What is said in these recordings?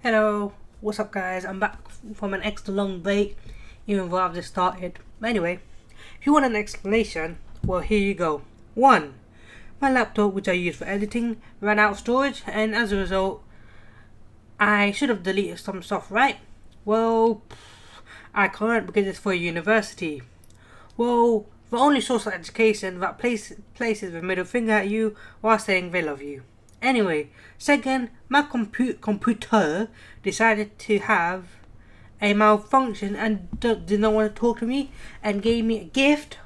Hello, what's up guys? I'm back from an extra long break, even though I've just started. But anyway, if you want an explanation, well here you go. 1. My laptop, which I use for editing, ran out of storage, and as a result, I should have deleted some stuff, right? Well, I can't because it's for university. Well, the only source of education that places the middle finger at you while saying they love you. Anyway, second, my computer decided to have a malfunction and did not want to talk to me and gave me a gift,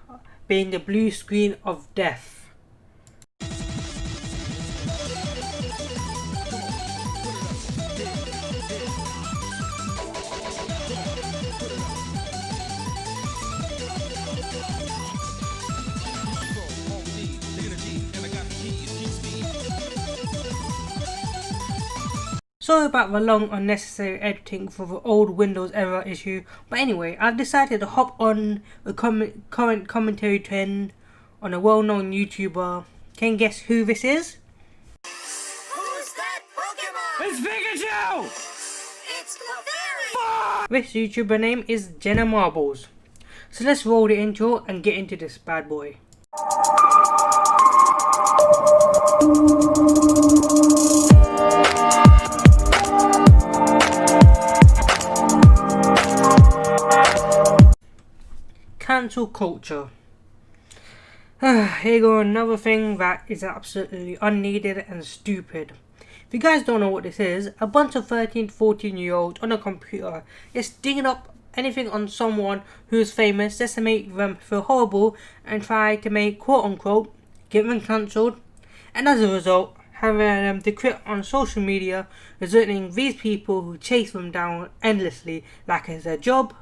being the blue screen of death. Sorry about the long unnecessary editing for the old Windows error issue, but anyway, I've decided to hop on the current commentary trend on a well-known YouTuber. Can you guess who this is? Who's that Pokemon? It's Pikachu! It's Clefairy! This YouTuber name is Jenna Marbles. So let's roll the intro and get into this bad boy. Cancel culture. Here you go, another thing that is absolutely unneeded and stupid. If you guys don't know what this is, a bunch of 13 to 14 year olds on a computer is digging up anything on someone who is famous just to make them feel horrible and try to make quote unquote get them cancelled, and as a result having them to quit on social media, resulting in these people who chase them down endlessly like it's their job,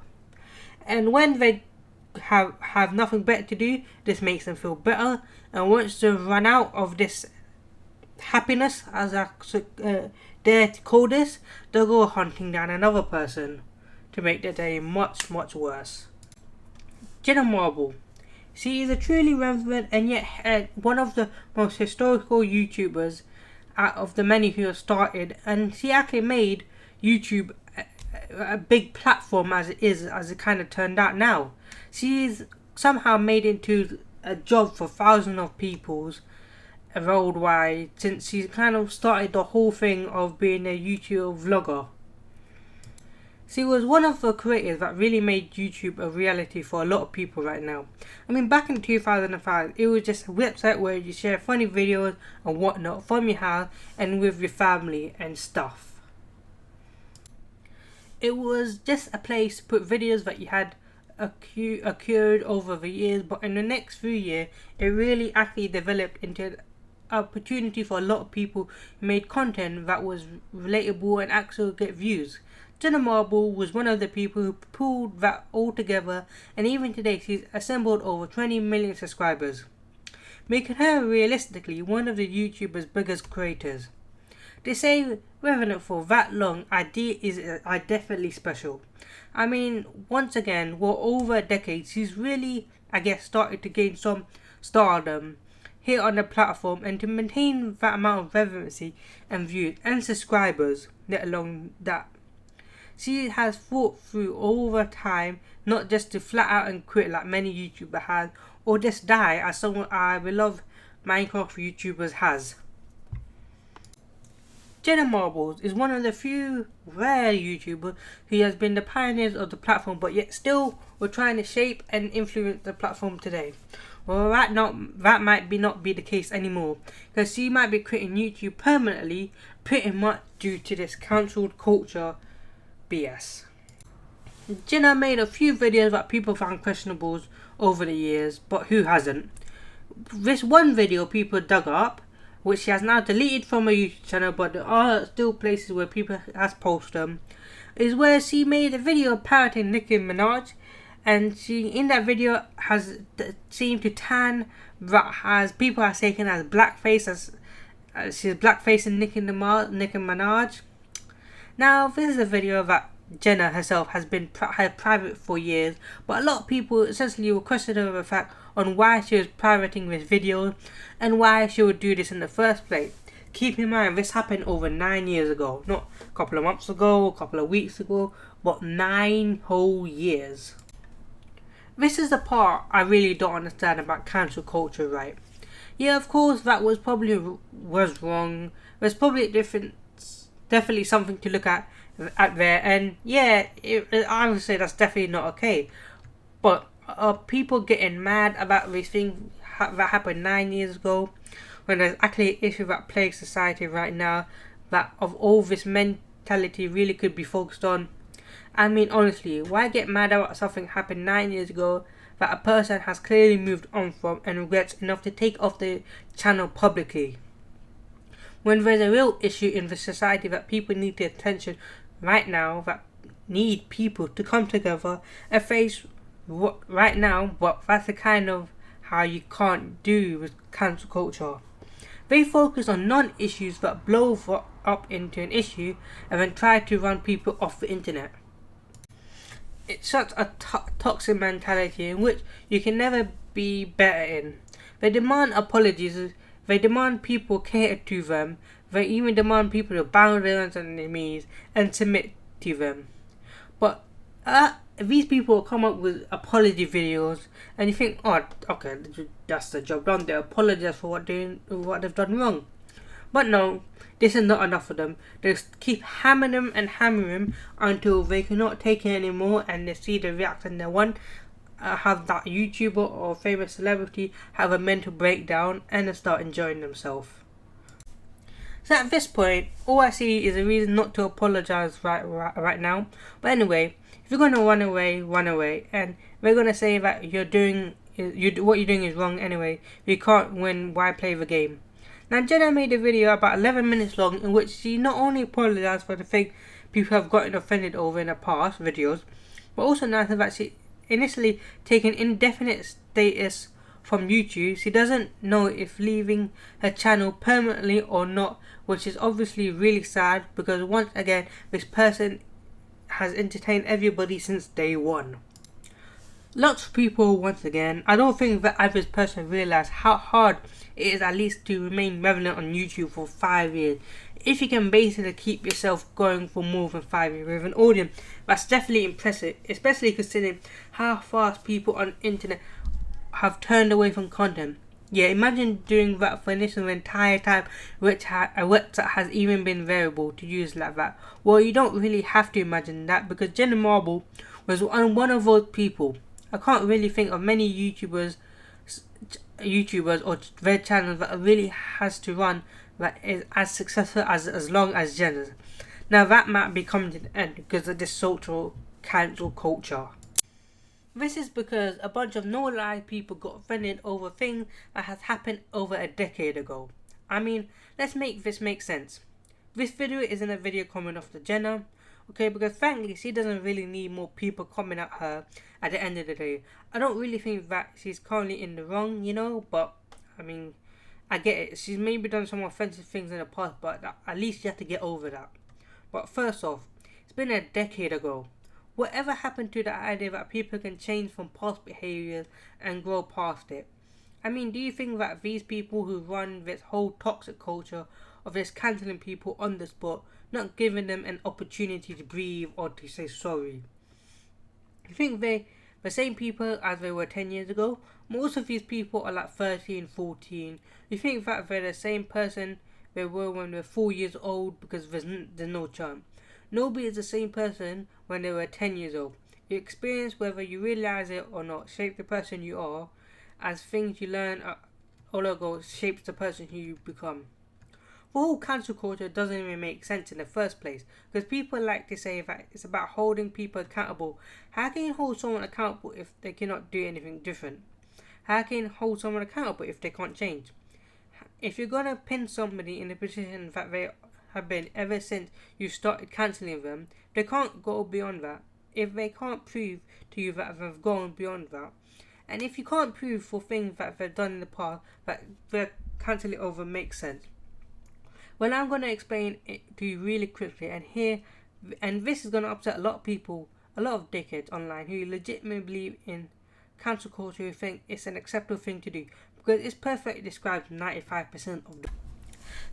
and when they have nothing better to do, this makes them feel better, and once they run out of this happiness, as I dare to call this, they'll go hunting down another person to make their day much worse. Jenna Marbles. She is a truly relevant and yet one of the most historical YouTubers out of the many who have started, and she actually made YouTube a big platform as it kind of turned out now. She's somehow made it into a job for thousands of people worldwide since she kind of started the whole thing of being a YouTube vlogger. She was one of the creators that really made YouTube a reality for a lot of people right now. I mean, back in 2005, it was just a website where you share funny videos and whatnot from your house and with your family and stuff. It was just a place to put videos that you had occurred over the years, but in the next few years, it really actually developed into an opportunity for a lot of people who made content that was relatable and actually get views. Jenna Marbles was one of the people who pulled that all together, and even today she's assembled over 20 million subscribers, making her realistically one of the YouTuber's biggest creators. They say relevant for that long idea is definitely special. I mean, once again, for over a decade, she's really, I guess, started to gain some stardom here on the platform, and to maintain that amount of relevancy and views and subscribers, let alone that. She has fought through over time, not just to flat out and quit like many YouTubers have, or just die as some of our beloved Minecraft YouTubers has. Jenna Marbles is one of the few rare YouTubers who has been the pioneers of the platform, but yet still we're trying to shape and influence the platform today. Well, that might not be the case anymore, because she might be quitting YouTube permanently, pretty much due to this cancelled culture BS. Jenna made a few videos that people found questionable over the years, but who hasn't? This one video people dug up, which she has now deleted from her YouTube channel, but there are still places where people has posted them, is where she made a video parroting Nicki Minaj, and she in that video has seemed to tan that has people are taken as blackface, as she's blackfacing Nicki Minaj. Now this is a video that Jenna herself has been private for years, but a lot of people essentially were questioning the fact on why she was pirating this video and why she would do this in the first place. keep in mind this happened over 9 years ago, not a couple of months ago, a couple of weeks ago, but 9 whole years. This is the part I really don't understand about cancel culture, right? Yeah, of course that was wrong. There's probably definitely something to look at there, and yeah, I would say that's definitely not okay. But are people getting mad about this thing that happened 9 years ago, when there's actually an issue that plagues society right now, that of all this mentality really could be focused on? I mean, honestly, why get mad about something happened 9 years ago that a person has clearly moved on from and regrets enough to take off the channel publicly? When there's a real issue in the society that people need the attention right now, that need people to come together and face right now, but that's the kind of how you can't do with cancel culture. They focus on non-issues that blow up into an issue and then try to run people off the internet. It's such a toxic mentality in which you can never be better in. They demand apologies, they demand people cater to them, they even demand people to bow down to their knees and submit to them. But these people come up with apology videos, and you think, oh, okay, that's the job done. They apologize for what they've done wrong. But no, this is not enough for them. They just keep hammering them until they cannot take it anymore, and they see the reaction they want. Have that YouTuber or famous celebrity have a mental breakdown and they start enjoying themselves. So at this point, all I see is a reason not to apologize right now. But anyway, if you're gonna run away, and we're gonna say that what you're doing is wrong anyway. You can't win. Why play the game? Now, Jenna made a video about 11 minutes long in which she not only apologized for the thing people have gotten offended over in the past videos, but also announced that she initially taken indefinite status from YouTube. She doesn't know if leaving her channel permanently or not, which is obviously really sad because once again this person has entertained everybody since day one. Lots of people, once again, I don't think the average person realize how hard it is at least to remain relevant on YouTube for 5 years. If you can basically keep yourself going for more than 5 years with an audience, that's definitely impressive, especially considering how fast people on the internet have turned away from content. Yeah, imagine doing that for the entire time, which a website has even been variable to use like that. Well, you don't really have to imagine that because Jenna Marbles was one of those people. I can't really think of many YouTubers or their channels that really has to run that is as successful as long as Jenna's. Now that might be coming to the end because of this social cancel culture. This is because a bunch of no-lie people got offended over things that has happened over a decade ago. I mean, let's make this make sense. This video isn't a video coming off the Jenna, okay, because frankly she doesn't really need more people coming at her at the end of the day. I don't really think that she's currently in the wrong, but I mean, I get it. She's maybe done some offensive things in the past, but at least you have to get over that. But first off, it's been a decade ago. Whatever happened to the idea that people can change from past behaviours and grow past it? I mean, do you think that these people who run this whole toxic culture of this cancelling people on the spot, not giving them an opportunity to breathe or to say sorry? You think they're the same people as they were 10 years ago? Most of these people are like 13, 14. You think that they're the same person they were when they were 4 years old? Because there's no chance. Nobody is the same person when they were 10 years old. Your experience, whether you realise it or not, shapes the person you are, as things you learn all ago shapes the person who you become. The whole cancel culture doesn't even make sense in the first place, because people like to say that it's about holding people accountable. How can you hold someone accountable if they cannot do anything different? How can you hold someone accountable if they can't change? If you're going to pin somebody in the position that they have been ever since you started cancelling them, they can't go beyond that. If they can't prove to you that they've gone beyond that, and if you can't prove for things that they've done in the past that they're cancelling over makes sense. Well, I'm going to explain it to you really quickly, and this is going to upset a lot of people, a lot of dickheads online who legitimately believe in cancel culture, who think it's an acceptable thing to do, because it's perfectly describes 95% of them.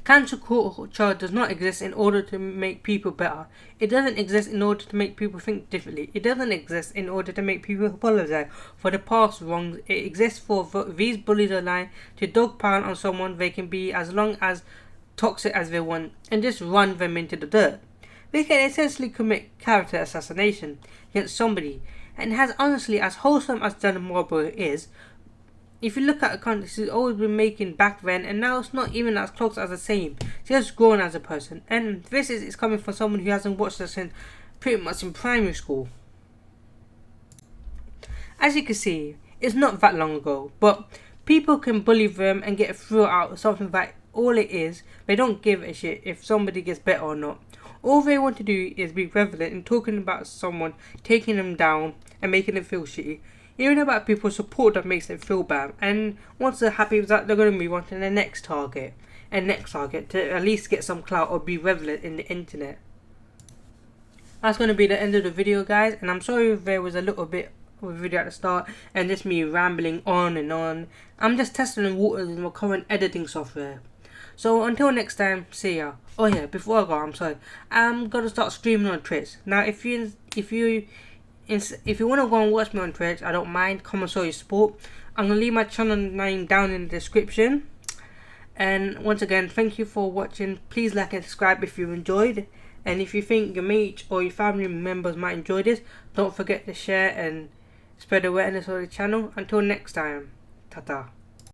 Cancel culture does not exist in order to make people better. It doesn't exist in order to make people think differently. It doesn't exist in order to make people apologize for the past wrongs. It exists for these bullies online to dogpile on someone they can be as long as toxic as they want and just run them into the dirt. They can essentially commit character assassination against somebody, and as honestly as wholesome as Jenna Marbles is, if you look at the content she's always been making back then, and now it's not even as close as the same. She has grown as a person, and this is coming from someone who hasn't watched her since pretty much in primary school. As you can see, it's not that long ago, but people can bully them and get through out something that all it is, they don't give a shit if somebody gets better or not. All they want to do is be relevant in talking about someone, taking them down and making them feel shitty. Even about people's support that makes them feel bad, and once they're happy with that, they're going to move on to the next target and next target to at least get some clout or be relevant in the internet. That's going to be the end of the video, guys, and I'm sorry if there was a little bit of a video at the start and just me rambling on and on. I'm just testing the waters in my current editing software. So until next time, see ya. Oh yeah, before I go, I'm sorry, I'm going to start streaming on Twitch. Now if you want to go and watch me on Twitch, I don't mind. Come and show your support. I'm going to leave my channel name down in the description. And once again, thank you for watching. Please like and subscribe if you enjoyed. And if you think your mates or your family members might enjoy this, don't forget to share and spread awareness of the channel. Until next time, ta-ta.